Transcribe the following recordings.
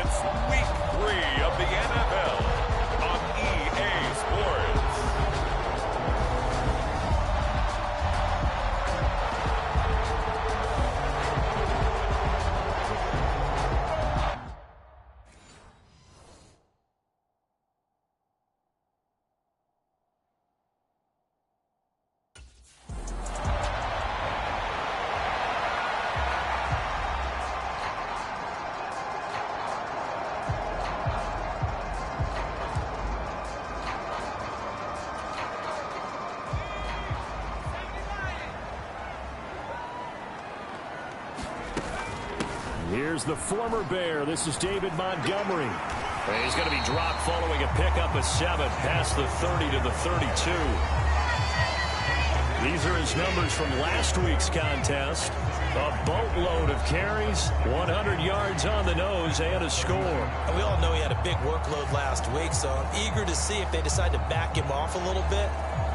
It's Week 3 of the NFL on EA Sports. Here's the former Bear. This is David Montgomery. He's going to be dropped following a pickup of 7 past the 30 to the 32. These are his numbers from last week's contest. A boatload of carries, 100 yards on the nose, and a score. And we all know he had a big workload last week, so I'm eager to see if they decide to back him off a little bit.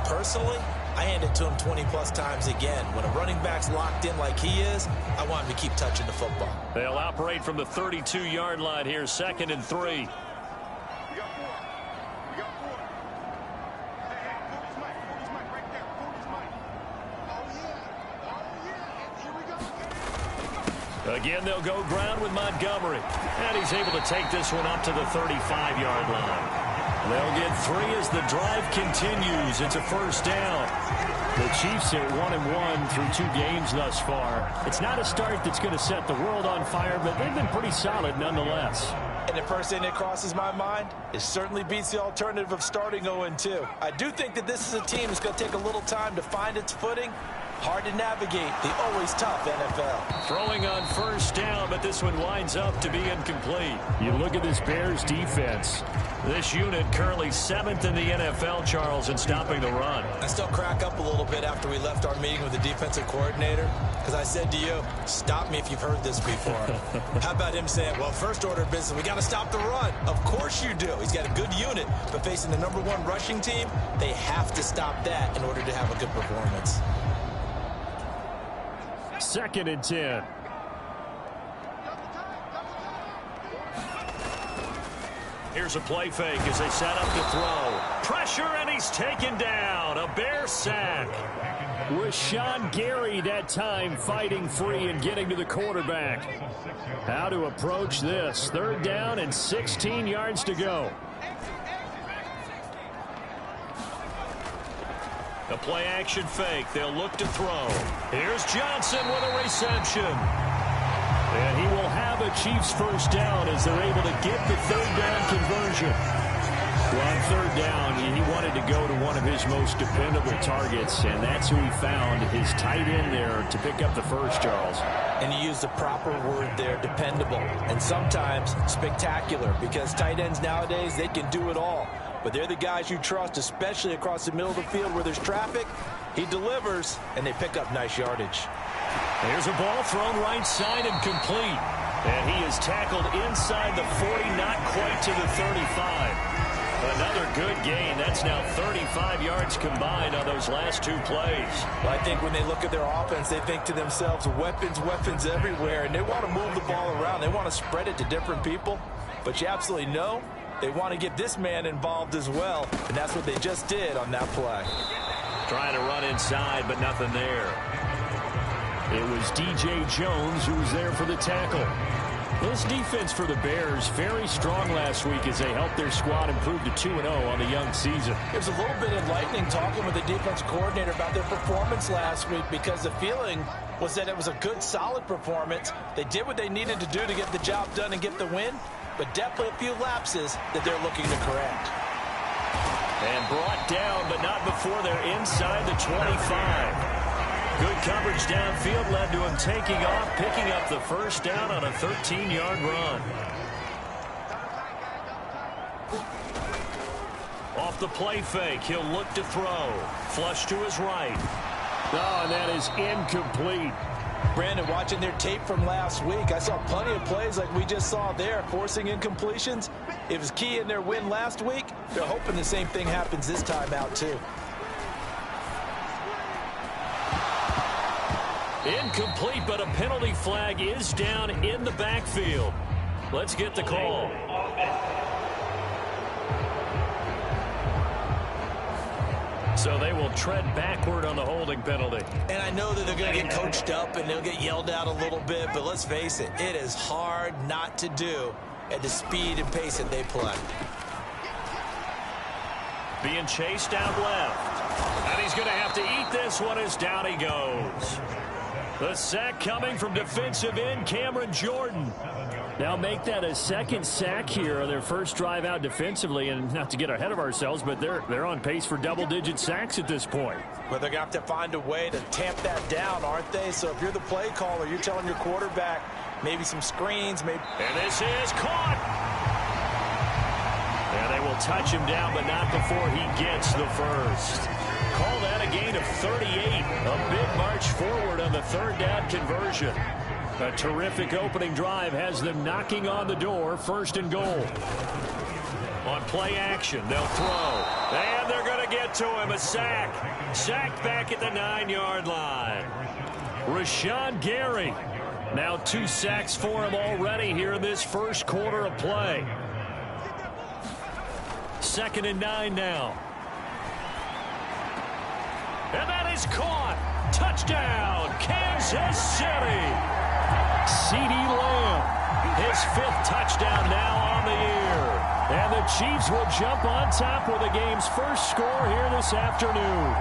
Personally, I hand it to him 20-plus times again. When a running back's locked in like he is, I want him to keep touching the football. They'll operate from the 32-yard line here, 2nd and 3. Again, they'll go ground with Montgomery. And he's able to take this one up to the 35-yard line. They'll get 3 as the drive continues. It's a first down. The Chiefs are 1-1 through 2 games thus far. It's not a start that's going to set the world on fire, but they've been pretty solid nonetheless. And the first thing that crosses my mind, it certainly beats the alternative of starting 0-2. I do think that this is a team that's going to take a little time to find its footing. Hard to navigate the always tough NFL. Throwing on first down, but this one winds up to be incomplete. You look at this Bears defense. This unit currently 7th in the NFL, Charles, in stopping the run. I still crack up a little bit after we left our meeting with the defensive coordinator, because I said to you, stop me if you've heard this before. How about him saying, well, first order of business, we got to stop the run. Of course you do. He's got a good unit, but facing the #1 rushing team, they have to stop that in order to have a good performance. 2nd and 10. Here's a play fake as they set up to throw. Pressure, and he's taken down. A Bear sack. With Sean Gary that time fighting free and getting to the quarterback. How to approach this. 3rd down and 16 yards to go. A play action fake. They'll look to throw. Here's Johnson with a reception. And he will have a Chiefs first down as they're able to get the 3rd down conversion. Well, on 3rd down, he wanted to go to one of his most dependable targets, and that's who he found, his tight end there, to pick up the first, Charles. And he used the proper word there, dependable, and sometimes spectacular, because tight ends nowadays, they can do it all. But they're the guys you trust, especially across the middle of the field where there's traffic. He delivers, and they pick up nice yardage. Here's a ball thrown right side and complete. And he is tackled inside the 40, not quite to the 35. Another good gain. That's now 35 yards combined on those last 2 plays. Well, I think when they look at their offense, they think to themselves, weapons, weapons everywhere. And they want to move the ball around. They want to spread it to different people. But you absolutely know they want to get this man involved as well. And that's what they just did on that play. Trying to run inside, but nothing there. It was DJ Jones who was there for the tackle. This defense for the Bears, very strong last week as they helped their squad improve to 2-0 on the young season. It was a little bit enlightening talking with the defense coordinator about their performance last week, because the feeling was that it was a good, solid performance. They did what they needed to do to get the job done and get the win, but definitely a few lapses that they're looking to correct. And brought down, but not before they're inside the 25. Good coverage downfield led to him taking off, picking up the first down on a 13-yard run. Off the play fake, he'll look to throw. Flush to his right. Oh, and that is incomplete. Brandon, watching their tape from last week, I saw plenty of plays like we just saw there, forcing incompletions. It was key in their win last week. They're hoping the same thing happens this time out, too. Incomplete, but a penalty flag is down in the backfield. Let's get the call. So they will tread backward on the holding penalty. And I know that they're going to get coached up and they'll get yelled at a little bit, but let's face it, it is hard not to do at the speed and pace that they play. Being chased out left. And he's going to have to eat this one as down he goes. The sack coming from defensive end Cameron Jordan. Now make that a second sack here on their first drive out defensively, and not to get ahead of ourselves, but they're on pace for double-digit sacks at this point. But they're going to have to find a way to tamp that down, aren't they? So if you're the play caller, you're telling your quarterback maybe some screens, maybe. And this is caught. And they will touch him down, but not before he gets the first. Call that a gain of 38. A big march forward on the third down conversion. A terrific opening drive has them knocking on the door, first and goal. On play action, they'll throw. And they're going to get to him. A sack. Sacked back at the 9-yard line. Rashawn Gary. Now 2 sacks for him already here in this first quarter of play. 2nd and 9 now. And that is caught. Touchdown, Kansas City. C.D. Lamb, his 5th touchdown now on the year. And the Chiefs will jump on top with the game's first score here this afternoon.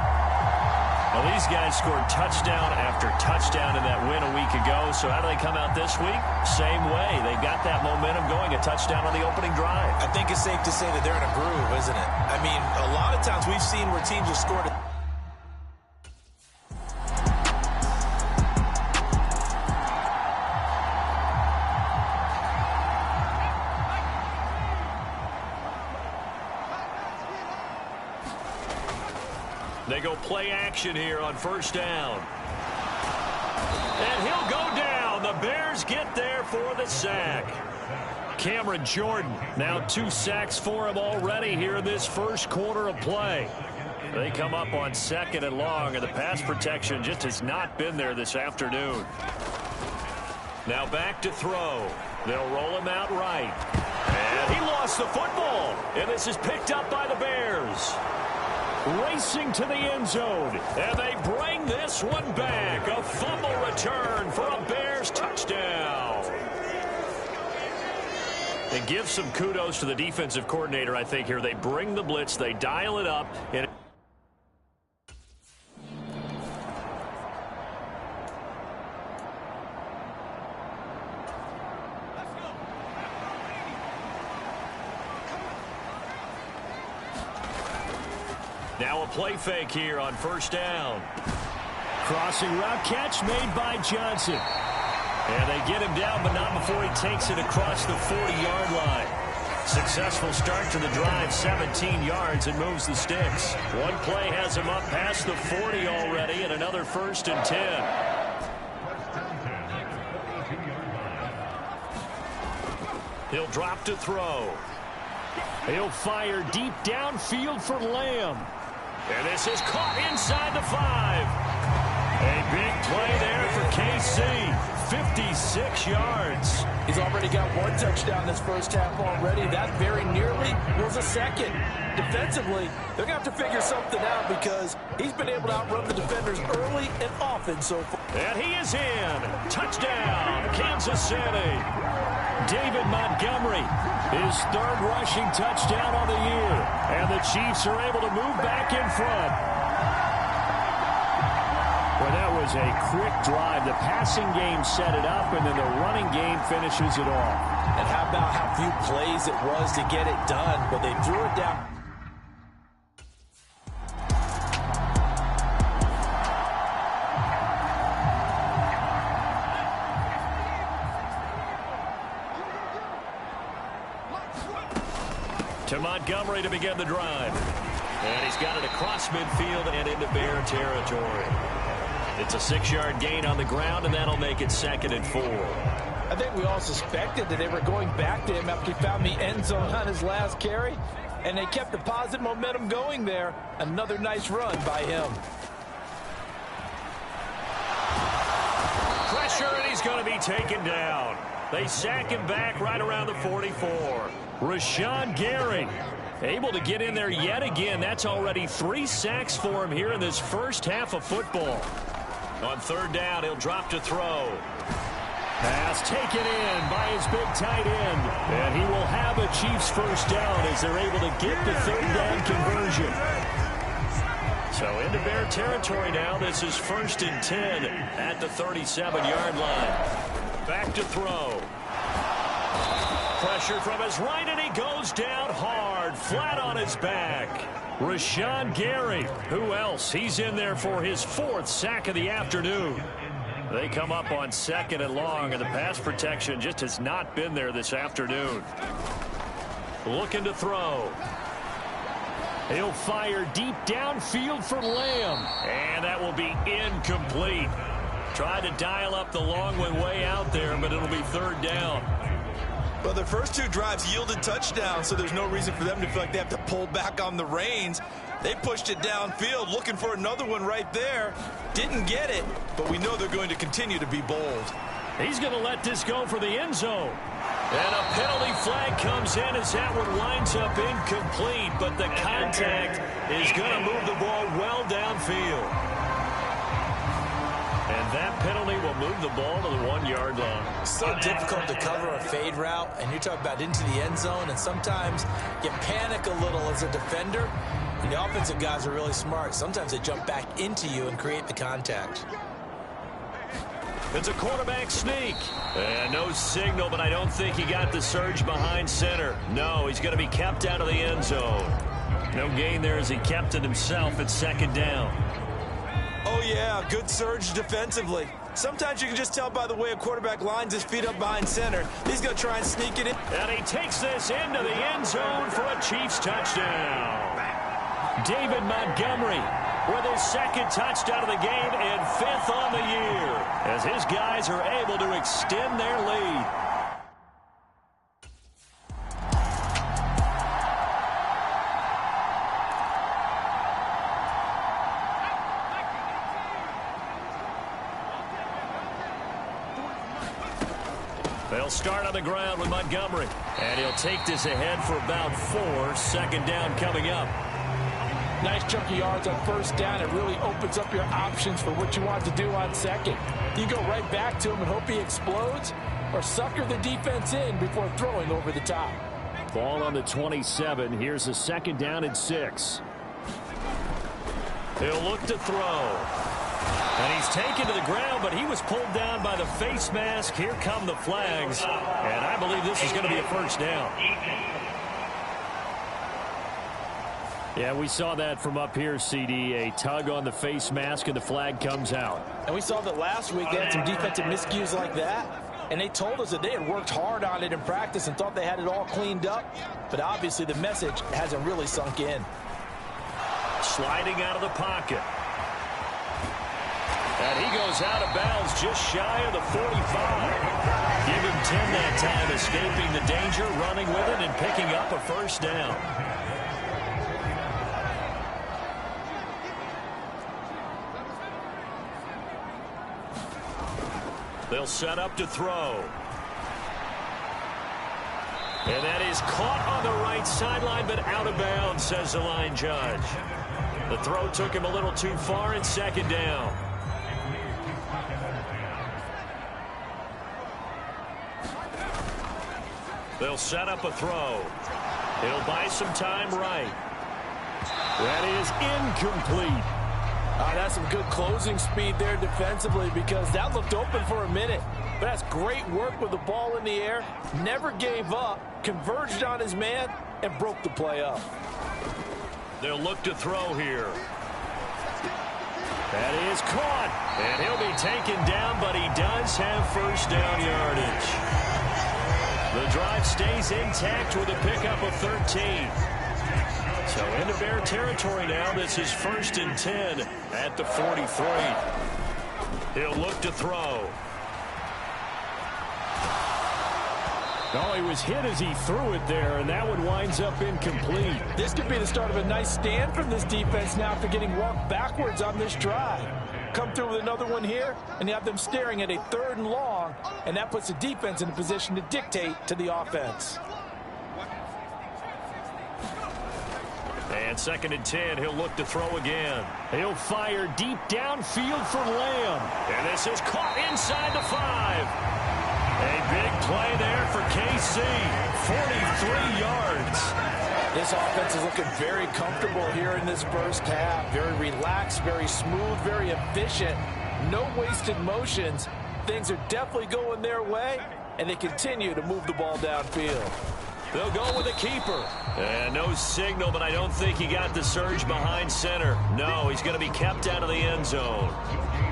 Well, these guys scored touchdown after touchdown in that win a week ago. So how do they come out this week? Same way. They've got that momentum going, a touchdown on the opening drive. I think it's safe to say that they're in a groove, isn't it? I mean, a lot of times we've seen where teams have scored. They go play action here on first down. And he'll go down. The Bears get there for the sack. Cameron Jordan, now 2 sacks for him already here in this first quarter of play. They come up on 2nd and long, and the pass protection just has not been there this afternoon. Now back to throw. They'll roll him out right. And he lost the football. And this is picked up by the Bears. Racing to the end zone, and they bring this one back. A fumble return for a Bears touchdown. And give some kudos to the defensive coordinator, I think, here. They bring the blitz, they dial it up, and now a play fake here on first down. Crossing route catch made by Johnson. And they get him down, but not before he takes it across the 40-yard line. Successful start to the drive, 17 yards, and moves the sticks. One play has him up past the 40 already, and another 1st and 10. He'll drop to throw. He'll fire deep downfield for Lamb. And this is caught inside the 5. A big play there for KC. 56 yards. He's already got 1 touchdown this first half already. That very nearly was a second. Defensively, they're going to have to figure something out because he's been able to outrun the defenders early and often so far. And he is in. Touchdown, Kansas City. David Montgomery, his 3rd rushing touchdown on the year. And the Chiefs are able to move back in front. Well, that was a quick drive. The passing game set it up, and then the running game finishes it off. And how about how few plays it was to get it done, but they threw it down. To Montgomery to begin the drive. And he's got it across midfield and into Bear territory. It's a 6-yard gain on the ground, and that'll make it 2nd and 4. I think we all suspected that they were going back to him after he found the end zone on his last carry, and they kept the positive momentum going there. Another nice run by him. Pressure, and he's going to be taken down. They sack him back right around the 44. Rashawn Gary able to get in there yet again. That's already 3 sacks for him here in this first half of football. On third down, he'll drop to throw. Pass taken in by his big tight end. And he will have a Chiefs first down as they're able to get the third down conversion. So into Bear territory now. This is 1st and 10 at the 37-yard line. Back to throw. Pressure from his right, and he goes down hard, flat on his back. Rashawn Gary, who else? He's in there for his 4th sack of the afternoon. They come up on 2nd and long, and the pass protection just has not been there this afternoon. Looking to throw. He'll fire deep downfield for Lamb, and that will be incomplete. Tried to dial up the long one way out there, but it'll be 3rd down. Well, their first 2 drives yielded touchdowns, so there's no reason for them to feel like they have to pull back on the reins. They pushed it downfield, looking for another one right there. Didn't get it, but we know they're going to continue to be bold. He's going to let this go for the end zone. And a penalty flag comes in as that one winds up incomplete, but the contact is going to move the ball well downfield. And that penalty will move the ball to the 1-yard line. So difficult to cover a fade route, and you're talking about into the end zone, and sometimes you panic a little as a defender, and the offensive guys are really smart. Sometimes they jump back into you and create the contact. It's a quarterback sneak. And no signal, but I don't think he got the surge behind center. No, he's going to be kept out of the end zone. No gain there as he kept it himself at 2nd down. Oh, yeah, good surge defensively. Sometimes you can just tell by the way a quarterback lines his feet up behind center. He's going to try and sneak it in. And he takes this into the end zone for a Chiefs touchdown. David Montgomery with his 2nd touchdown of the game and 5th on the year as his guys are able to extend their lead. They'll start on the ground with Montgomery. And he'll take this ahead for about 4. 2nd down coming up. Nice chunky yards on 1st down. It really opens up your options for what you want to do on 2nd. You go right back to him and hope he explodes, or sucker the defense in before throwing over the top. Ball on the 27. Here's a 2nd down and 6. He'll look to throw. And he's taken to the ground, but he was pulled down by the face mask. Here come the flags. And I believe this is going to be a 1st down. Yeah, we saw that from up here, CD. A tug on the face mask, and the flag comes out. And we saw that last week. They had some defensive miscues like that. And they told us that they had worked hard on it in practice and thought they had it all cleaned up. But obviously the message hasn't really sunk in. Sliding out of the pocket. And he goes out of bounds just shy of the 45. Give him 10 that time, escaping the danger, running with it, and picking up a 1st down. They'll set up to throw. And that is caught on the right sideline, but out of bounds, says the line judge. The throw took him a little too far, and 2nd down. They'll set up a throw. He'll buy some time right. That is incomplete. That's some good closing speed there defensively, because that looked open for a minute. But that's great work with the ball in the air. Never gave up, converged on his man, and broke the play up. They'll look to throw here. That is caught. And he'll be taken down, but he does have 1st down yardage. The drive stays intact with a pickup of 13. So into Bear territory now. This is 1st and 10 at the 43. He'll look to throw. Oh, he was hit as he threw it there, and that one winds up incomplete. This could be the start of a nice stand from this defense now after getting walked backwards on this drive. come through with another one here, and you have them staring at a 3rd and long, and that puts the defense in a position to dictate to the offense. And 2nd and 10, he'll look to throw again. He'll fire deep downfield for Lamb. And this is caught inside the 5. A big play there for KC. 43 yards. This offense is looking very comfortable here in this first half. Very relaxed, very smooth, very efficient. No wasted motions. Things are definitely going their way, and they continue to move the ball downfield. They'll go with a keeper. And no signal, but I don't think he got the surge behind center. No, he's going to be kept out of the end zone.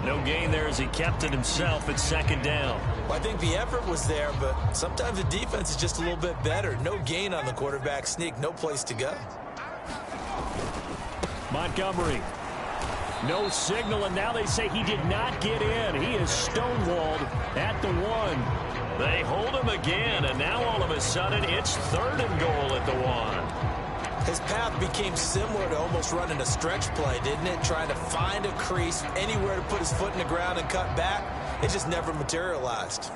No gain there as he kept it himself at 2nd down. Well, I think the effort was there, but sometimes the defense is just a little bit better. No gain on the quarterback sneak, no place to go. Montgomery. No signal, and now they say he did not get in. He is stonewalled at the 1. They hold him again, and now all of a sudden it's 3rd and goal at the 1. His path became similar to almost running a stretch play, didn't it? Trying to find a crease, anywhere to put his foot in the ground and cut back. It just never materialized.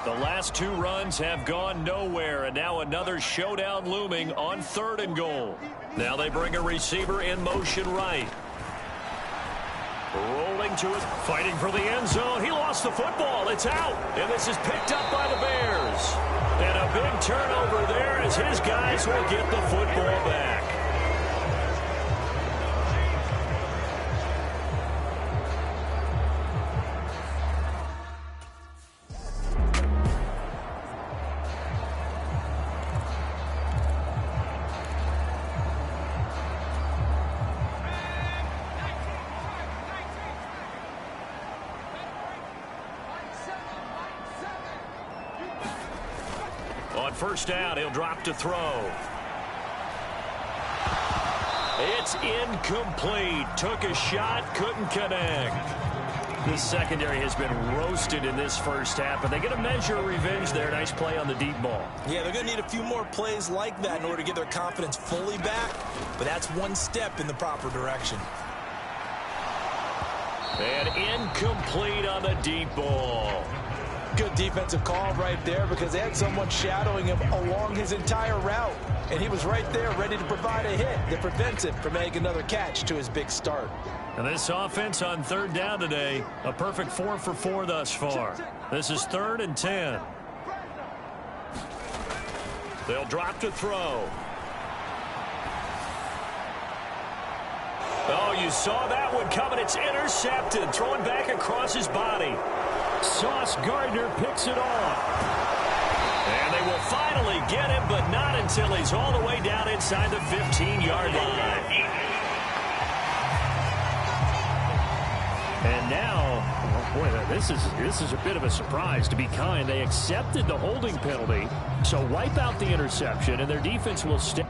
The last 2 runs have gone nowhere, and now another showdown looming on 3rd and goal. Now they bring a receiver in motion right. Rolling to it, fighting for the end zone. He lost the football. It's out. And this is picked up by the Bears. And a big turnover there as his guys will get the football back. On 1st down, he'll drop to throw. It's incomplete. Took a shot, couldn't connect. The secondary has been roasted in this first half, but they get a measure of revenge there. Nice play on the deep ball. Yeah, they're going to need a few more plays like that in order to get their confidence fully back, but that's one step in the proper direction. And incomplete on the deep ball. Good defensive call right there because they had someone shadowing him along his entire route. And he was right there ready to provide a hit that prevents him from making another catch to his big start. And this offense on 3rd down today, a perfect 4 for 4 thus far. This is 3rd and 10. They'll drop to throw. Oh, you saw that one coming. It's intercepted. Throwing back across his body. Sauce Gardner picks it off. And they will finally get him, but not until he's all the way down inside the 15-yard line. And now, boy, this is a bit of a surprise, to be kind. They accepted the holding penalty, so wipe out the interception, and their defense will stay.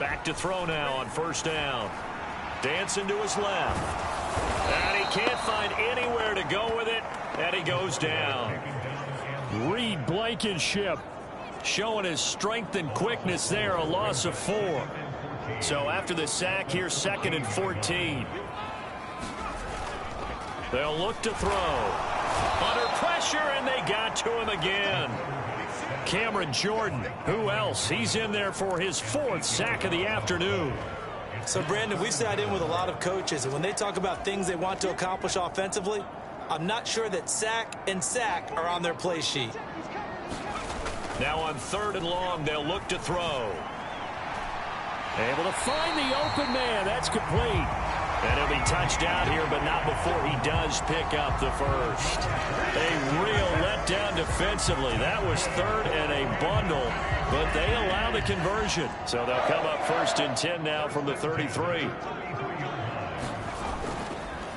Back to throw now on 1st down. Dancing to his left. And he can't find anywhere to go with it, and he goes down. Reed Blankenship Showing his strength and quickness there, a loss of 4. So after the sack, here's 2nd and 14. They'll look to throw. Under pressure, and they got to him again. Cameron Jordan, who else? He's in there for his 4th sack of the afternoon. So, Brandon, we've sat in with a lot of coaches, and when they talk about things they want to accomplish offensively, I'm not sure that sack and sack are on their play sheet. Now on 3rd and long, they'll look to throw. able to find the open man. That's complete. And he'll be touched down here, but not before he does pick up the first. A real letdown defensively. That was 3rd and a bundle, but they allow the conversion. So they'll come up 1st and 10 now from the 33.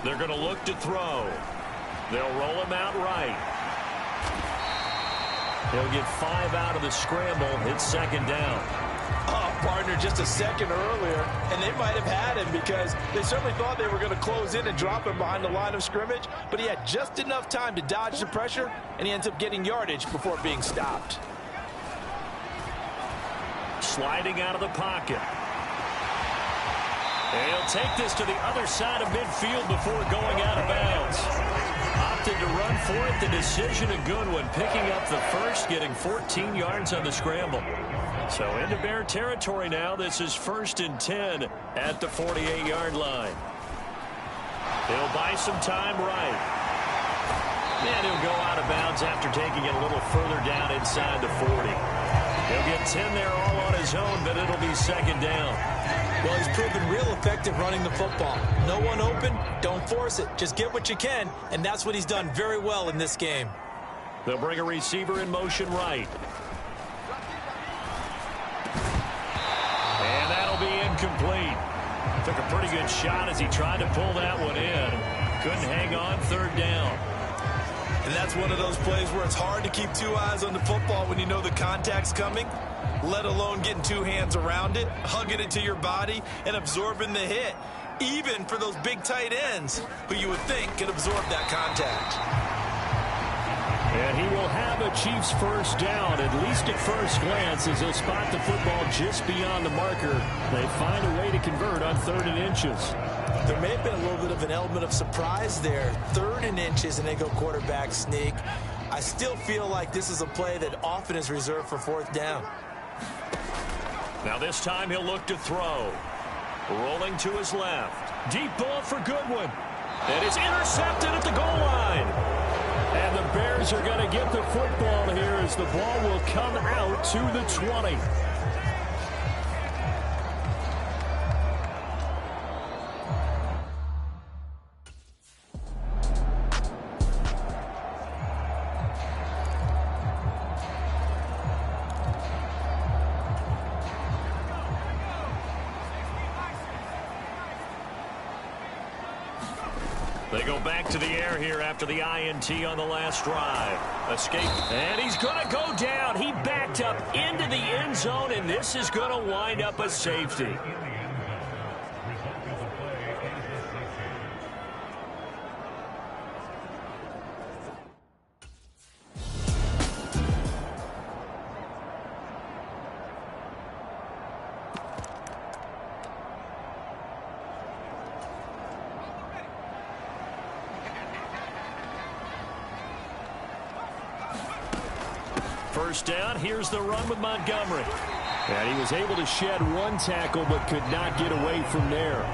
They're going to look to throw. They'll roll him out right. He'll get 5 out of the scramble. It's 2nd down. Oh, partner, just a second earlier, and they might have had him because they certainly thought they were going to close in and drop him behind the line of scrimmage, but he had just enough time to dodge the pressure, and he ends up getting yardage before being stopped. Sliding out of the pocket. And he'll take this to the other side of midfield before going out of bounds. Opted to run for it. The decision a good one. Picking up the first, getting 14 yards on the scramble. So into Bear territory now. This is 1st and 10 at the 48-yard line. He'll buy some time right. And he'll go out of bounds after taking it a little further down inside the 40. He'll get 10 there all on his own, but it'll be 2nd down. Well, he's proven real effective running the football. No one open, don't force it. Just get what you can, and that's what he's done very well in this game. They'll bring a receiver in motion right. And that'll be incomplete. Took a pretty good shot as he tried to pull that one in. Couldn't hang on, 3rd down. And that's one of those plays where it's hard to keep 2 eyes on the football when you know the contact's coming, let alone getting 2 hands around it, hugging it to your body, and absorbing the hit, even for those big tight ends who you would think could absorb that contact. And he will have a Chiefs 1st down, at least at first glance, as they'll spot the football just beyond the marker. They find a way to convert on 3rd and inches. There may have been a little bit of an element of surprise there. 3rd and inches, and they go quarterback sneak. I still feel like this is a play that often is reserved for 4th down. Now this time he'll look to throw. Rolling to his left. Deep ball for Goodwin. And it's intercepted at the goal line. And the Bears are going to get the football here as the ball will come out to the 20. They go back to the air here after the INT on the last drive. Escape. And he's going to go down. He backed up into the end zone, and this is going to wind up a safety. First down, here's the run with Montgomery. And he was able to shed 1 tackle but could not get away from there.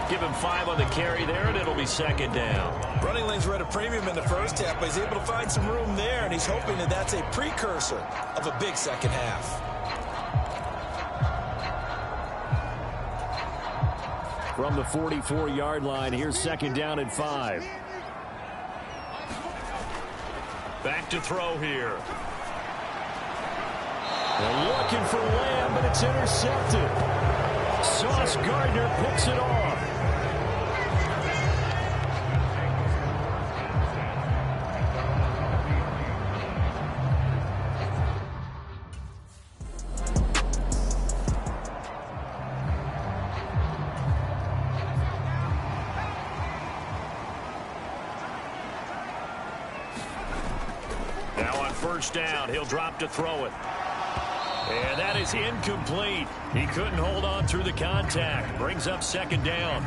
Give him 5 on the carry there, and it'll be 2nd down. Running lanes were at a premium in the first half, but he's able to find some room there, and he's hoping that that's a precursor of a big second half. From the 44-yard line, here's 2nd down and 5. Back to throw here. They're looking for Lamb, but it's intercepted. Sauce Gardner picks it off. Now on first down, he'll drop to throw it. And that is incomplete. He couldn't hold on through the contact. Brings up second down.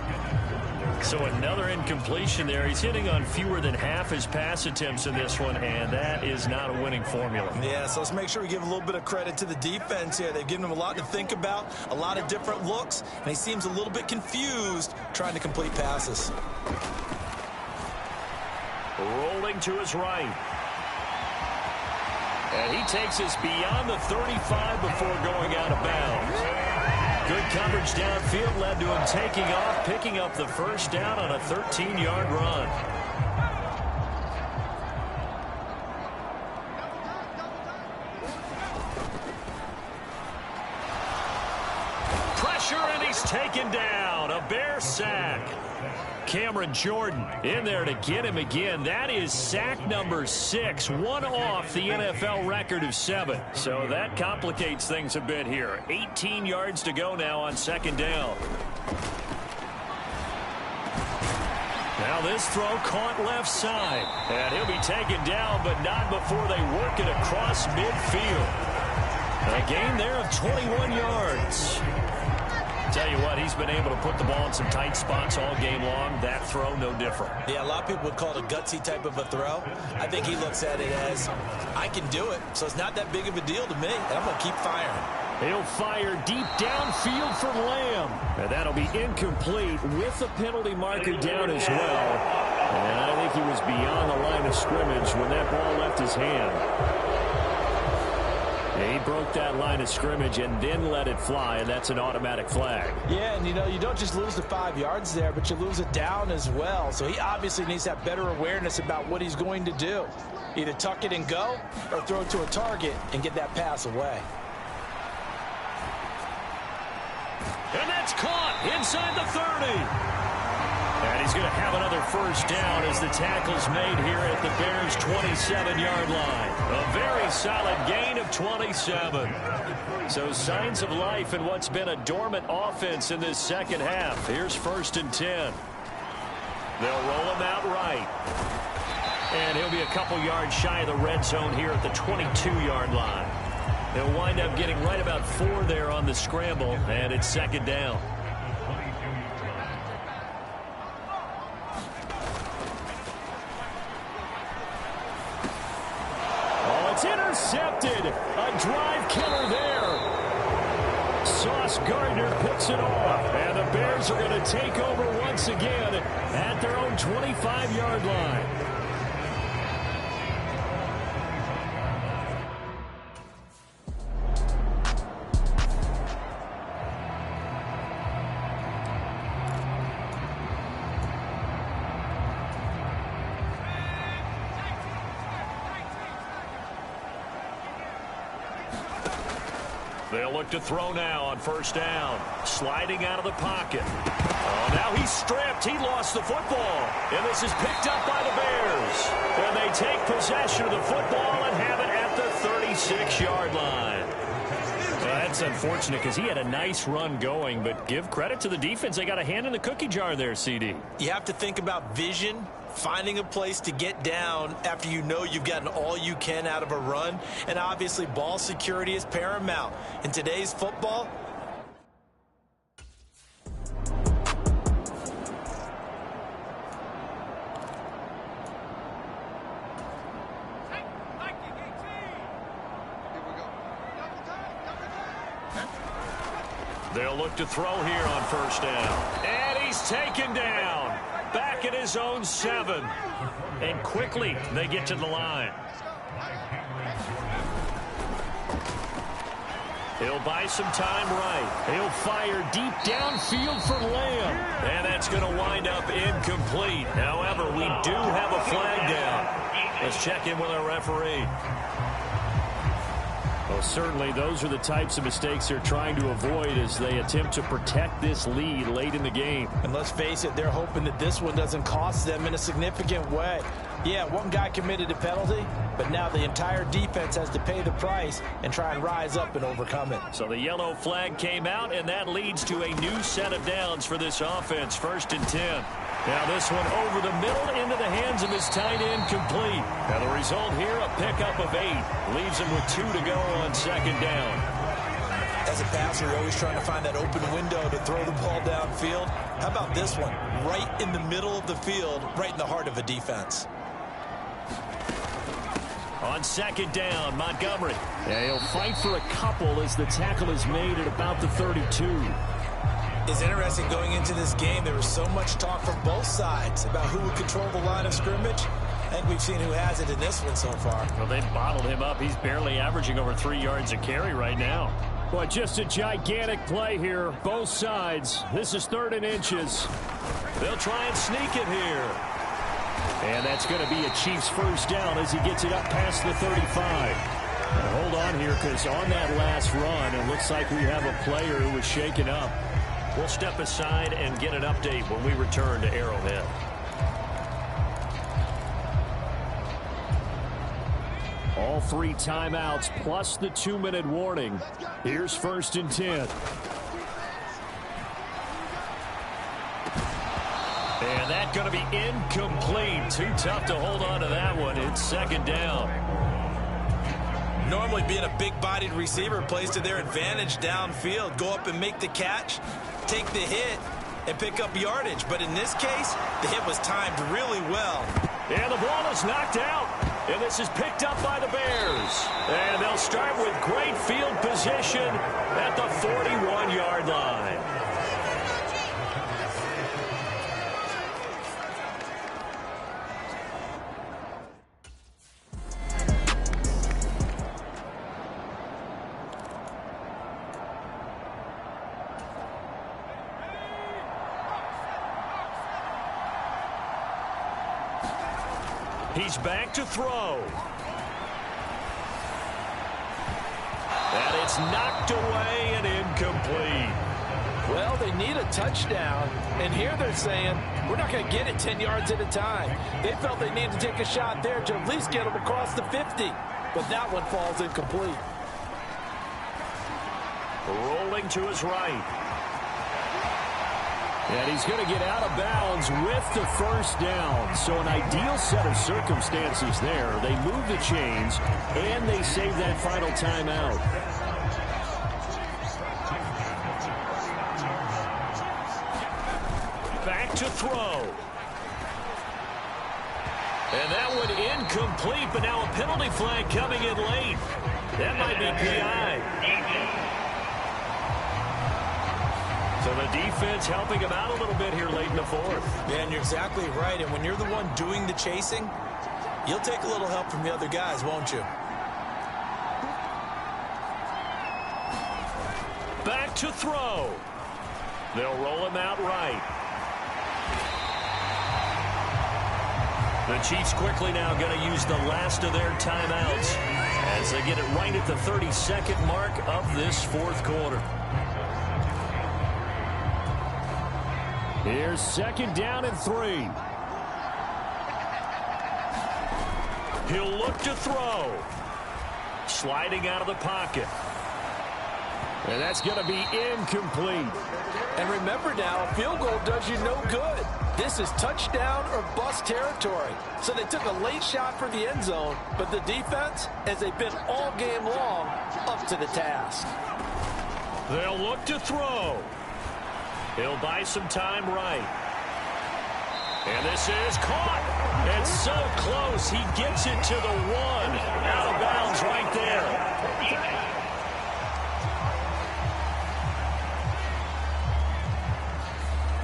So another incompletion there. He's hitting on fewer than half his pass attempts in this one, and that is not a winning formula. Yeah, so let's make sure we give a little bit of credit to the defense here. They've given him a lot to think about, a lot of different looks, and he seems a little bit confused trying to complete passes. Rolling to his right. And he takes us beyond the 35 before going out of bounds. Good coverage downfield led to him taking off, picking up the first down on a 13-yard run. Pressure, and he's taken down. A Bear sack. Cameron Jordan in there to get him again. That is sack number 6, one off the NFL record of 7. So that complicates things a bit here. 18 yards to go now on second down. Now this throw caught left side. And he'll be taken down, but not before they work it across midfield. A gain there of 21 yards. Tell you what, he's been able to put the ball in some tight spots all game long. That throw, no different. Yeah, a lot of people would call it a gutsy type of a throw. I think he looks at it as, I can do it, so it's not that big of a deal to me, and I'm going to keep firing. He'll fire deep downfield from Lamb. And that'll be incomplete with the penalty marker down as well. And I think he was beyond the line of scrimmage when that ball left his hand. He broke that line of scrimmage and then let it fly, and that's an automatic flag. Yeah, and you don't just lose the 5 yards there, but you lose it down as well. So he obviously needs to have better awareness about what he's going to do. Either tuck it and go or throw it to a target and get that pass away. And that's caught inside the 30. And he's going to have another first down as the tackle's made here at the Bears' 27-yard line. A very solid gain of 27. So signs of life in what's been a dormant offense in this second half. Here's first and 10. They'll roll him out right. And he'll be a couple yards shy of the red zone here at the 22-yard line. They'll wind up getting right about 4 there on the scramble, and it's second down. It's intercepted. A drive killer there. Sauce Gardner picks it off. And the Bears are going to take over once again at their own 25-yard line. They'll look to throw now on first down. Sliding out of the pocket. Oh, now he's stripped. He lost the football. And this is picked up by the Bears. And they take possession of the football and have it at the 36-yard line. Well, that's unfortunate because he had a nice run going, but give credit to the defense. They got a hand in the cookie jar there, CD. You have to think about vision, finding a place to get down after you know you've gotten all you can out of a run. And obviously ball security is paramount. In today's football, they'll look to throw here on first down. And he's taken down. Back at his own 7. And quickly they get to the line. He'll buy some time right. He'll fire deep downfield for Lamb. And that's going to wind up incomplete. However, we do have a flag down. Let's check in with our referee. Well, certainly those are the types of mistakes they're trying to avoid as they attempt to protect this lead late in the game. And let's face it, they're hoping that this one doesn't cost them in a significant way. Yeah, one guy committed a penalty, but now the entire defense has to pay the price and try and rise up and overcome it. So the yellow flag came out, and that leads to a new set of downs for this offense. 1st and 10. Now this one over the middle into the hands of his tight end, complete. Now the result here, a pickup of 8. Leaves him with 2 to go on 2nd down. As a passer, you're always trying to find that open window to throw the ball downfield. How about this one? Right in the middle of the field, right in the heart of a defense. On 2nd down, Montgomery. Yeah, he'll fight for a couple as the tackle is made at about the 32. It's interesting going into this game. There was so much talk from both sides about who would control the line of scrimmage. I think we've seen who has it in this one so far. Well, they've bottled him up. He's barely averaging over 3 yards a carry right now. Well, just a gigantic play here, both sides. This is 3rd and inches. They'll try and sneak it here. And that's going to be a Chiefs 1st down as he gets it up past the 35. Now hold on here, because on that last run, it looks like we have a player who was shaken up. We'll step aside and get an update when we return to Arrowhead. All 3 timeouts plus the 2-minute warning. Here's 1st and 10. And that's going to be incomplete. Too tough to hold on to that one. It's 2nd down. Normally being a big-bodied receiver plays to their advantage downfield. Go up and make the catch, take the hit, and pick up yardage. But in this case, the hit was timed really well. And the ball is knocked out. And this is picked up by the Bears. And they'll start with great field position at the 41-yard line. He's back to throw. And it's knocked away and incomplete. Well, they need a touchdown, and here they're saying, we're not going to get it 10 yards at a time. They felt they needed to take a shot there to at least get them across the 50, but that one falls incomplete. Rolling to his right. And he's going to get out of bounds with the 1st down. So an ideal set of circumstances there. They move the chains, and they save that final timeout. Back to throw. And that one incomplete, but now a penalty flag coming in late. That might be PI. So the defense helping him out a little bit here late in the 4th. Yeah, and you're exactly right. And when you're the one doing the chasing, you'll take a little help from the other guys, won't you? Back to throw. They'll roll him out right. The Chiefs quickly now going to use the last of their timeouts as they get it right at the 32nd mark of this 4th quarter. Here's 2nd down and 3. He'll look to throw. Sliding out of the pocket. And that's going to be incomplete. And remember now, a field goal does you no good. This is touchdown or bust territory. So they took a late shot for the end zone, but the defense, as they've been all game long, up to the task. They'll look to throw. He'll buy some time right. And this is caught. It's so close. He gets it to the 1. Out of bounds right there.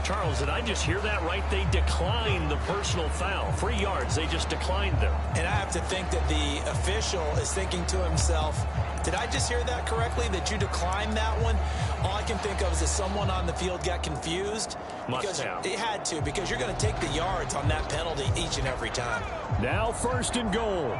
Charles, did I just hear that right? They declined the personal foul. 3 yards. They just declined them. And I have to think that the official is thinking to himself, did I just hear that correctly, that you declined that one? All I can think of is that someone on the field got confused. Must have. It had to, because you're going to take the yards on that penalty each and every time. Now 1st and goal.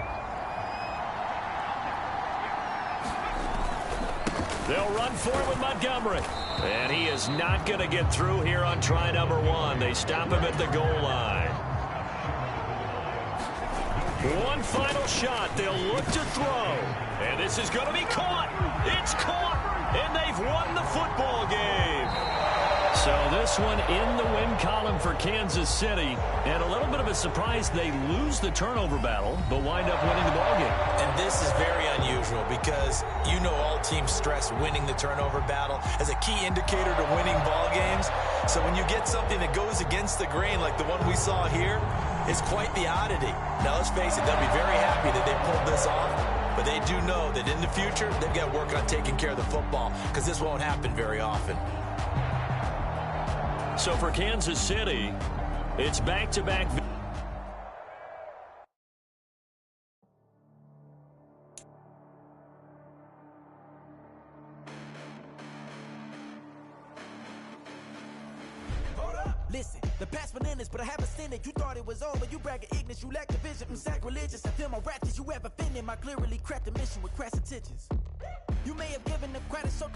They'll run for it with Montgomery. And he is not going to get through here on try number 1. They stop him at the goal line. One final shot. They'll look to throw. And this is going to be caught. It's caught. And they've won the football game. So this one in the win column for Kansas City. And a little bit of a surprise, they lose the turnover battle, but wind up winning the ballgame. And this is very unusual because you know all teams stress winning the turnover battle as a key indicator to winning ball games. So when you get something that goes against the grain like the one we saw here, it's quite the oddity. Now let's face it, they'll be very happy that they pulled this off. But they do know that in the future, they've got to work on taking care of the football because this won't happen very often. So for Kansas City, it's back-to-back. Listen, the past bananas, but I haven't seen it. You thought it was over, you bragging ignorance, you lack the vision. Sacrilegious, I feel my wrath. Did you ever offended my clearly crafted mission with crass intentions? You may have given the credit so